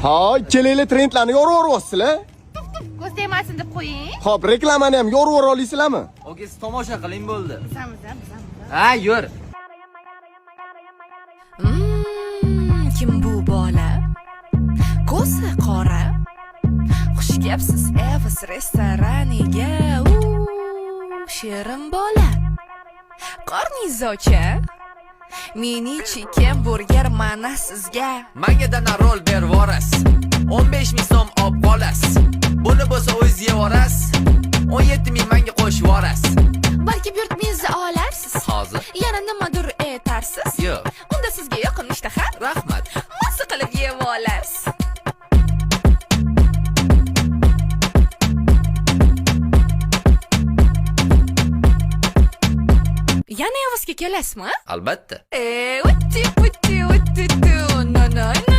Ha, ikkalanglar trendlarni yoraveryapsizlar. Ko'z tegmasin deb qo'ying. Xo'p, reklamani ham yoravera olasizlarmi? Oke, siz tomosha qiling bo'ldi. Bizamiz. Ha, yur. Kim bu bola? Ko'zi qora. Xush kelibsiz Evas restoraniga. Shirin bola. Qornizocha. Mini chicken burger mana sizga. Mangada rol bervoras. 15 ming so'm olib qolasiz. Buni bo'lsa o'zingiz yevorasiz. 17 ming manga qo'shib yuborasiz. Balki buyurtmangizni olarsiz. Hozir. Yana nimadir aytarsiz. Yo'q. Unda sizga yoqim ishtaha. Rahmat. Masa qilib yeb olasiz. Yana Evasga kelasizmi? Albatta. Utti, no.